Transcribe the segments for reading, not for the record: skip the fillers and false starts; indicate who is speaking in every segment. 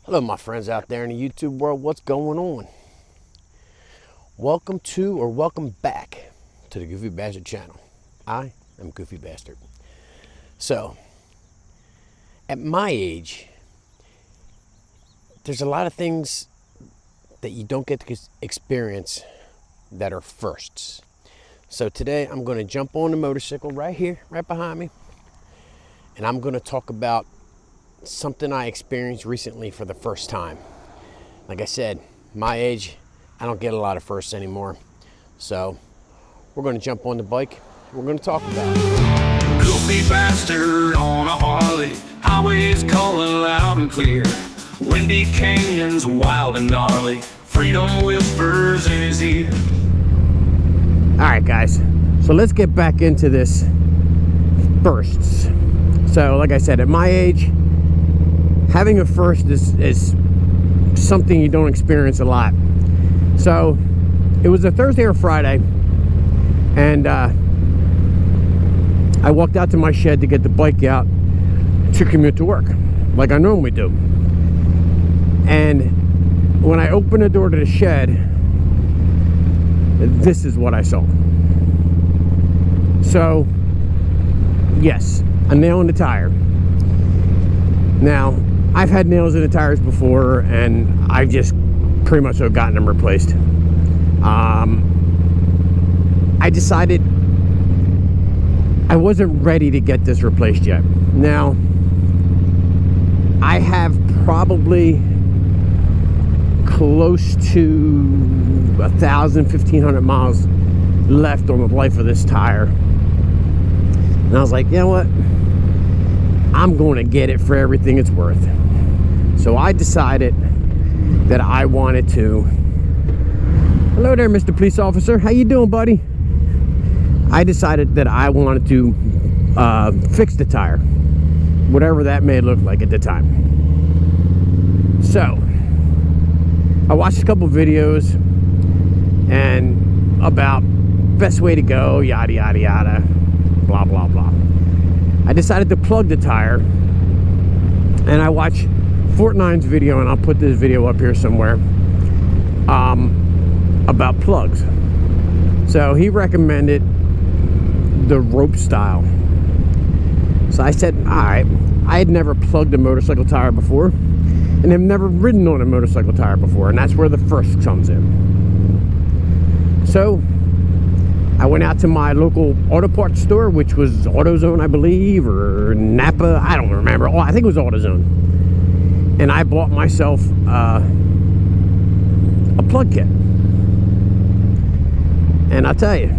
Speaker 1: Hello my friends out there in the YouTube world, what's going on? Welcome to or welcome back to the Goofy Bastard channel. I am Goofy Bastard. So, at my age, there's a lot of things that you don't get to experience that are firsts. So today I'm going to jump on the motorcycle right here, right behind me, and I'm going to talk about something I experienced recently for the first time. Like I said, my age, I don't get a lot of firsts anymore. So we're going to jump on the bike. We're going to talk about it.
Speaker 2: Goofy bastard on a Harley, highways calling loud and clear. Windy canyons, wild and gnarly, freedom whispers in his ear.
Speaker 1: All right, guys. So let's get back into this firsts. So, like I said, at my age, having a first is something you don't experience a lot. So it was a Thursday or Friday, and I walked out to my shed to get the bike out to commute to work like I normally do. And when I opened the door to the shed, this is what I saw. So yes, a nail in the tire. Now, I've had nails in the tires before, and I've just pretty much have gotten them replaced. I decided I wasn't ready to get this replaced yet. Now, I have probably close to 1,000, 1,500 miles left on the life of this tire. And I was like, you know what? I'm going to get it for everything it's worth. So I decided that I wanted to. Hello there, Mr. Police Officer. How you doing, buddy? I decided that I wanted to fix the tire, whatever that may look like at the time. So I watched a couple videos and about best way to go, yada yada yada, blah blah blah. I decided to plug the tire, and I watched Fortnine's video, and I'll put this video up here somewhere, about plugs. So he recommended the rope style. So I said, all right. I had never plugged a motorcycle tire before, and have never ridden on a motorcycle tire before, and that's where the first comes in. So I went out to my local auto parts store, which was AutoZone, I believe, or Napa, I don't remember. Oh, I think it was AutoZone. And I bought myself a plug kit. And I'll tell you,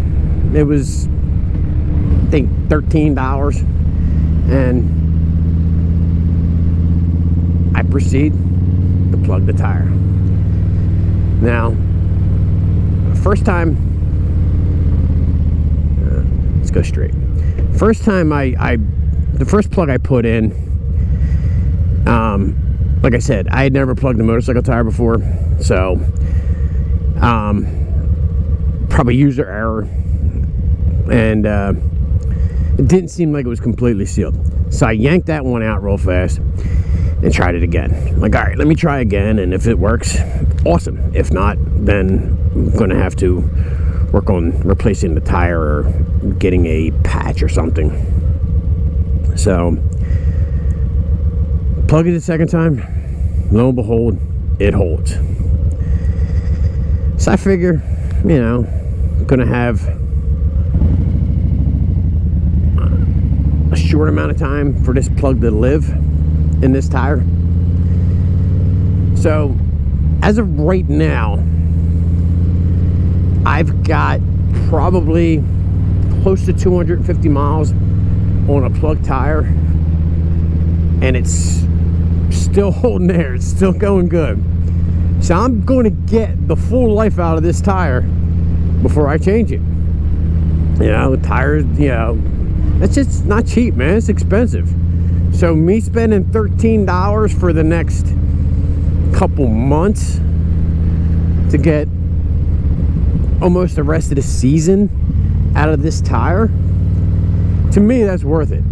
Speaker 1: it was, I think, $13. And I proceed to plug the tire. Now, first time, let's go straight. First time the first plug I put in, like I said, I had never plugged a motorcycle tire before, so probably user error, and it didn't seem like it was completely sealed. So I yanked that one out real fast and tried it again. Like, all right, let me try again, and if it works, awesome. If not, then I'm gonna have to work on replacing the tire or getting a patch or something. So plug it the second time, lo and behold, it holds. So I figure, you know, I'm gonna have a short amount of time for this plug to live in this tire. So as of right now, I've got probably close to 250 miles on a plug tire, and it's still holding there. It's still going good. So I'm going to get the full life out of this tire before I change it. You know, the tires, you know, that's just not cheap, man. It's expensive. So me spending $13 for the next couple months to get almost the rest of the season out of this tire, to me, that's worth it.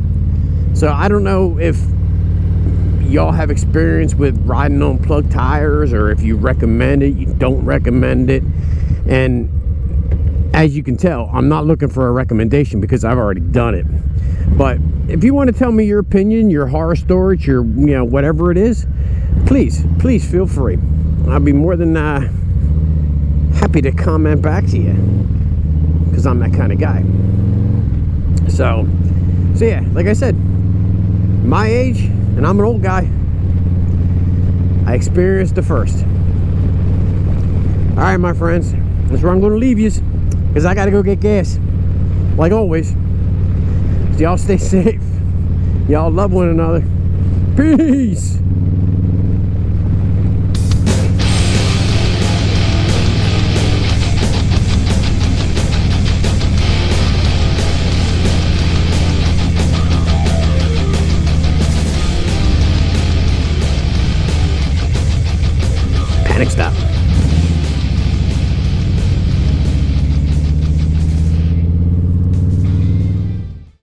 Speaker 1: So I don't know if y'all have experience with riding on plug tires, or if you recommend it, you don't recommend it. And as you can tell, I'm not looking for a recommendation because I've already done it. But if you want to tell me your opinion, your horror stories, your, you know, whatever it is, please feel free. I'll be more than happy to comment back to you, because I'm that kind of guy. So yeah, like I said, my age, and I'm an old guy, I experienced the first. All right, my friends, that's where I'm going to leave you, because I got to go get gas, like always. So y'all stay safe. Y'all love one another. Peace. Panic stop.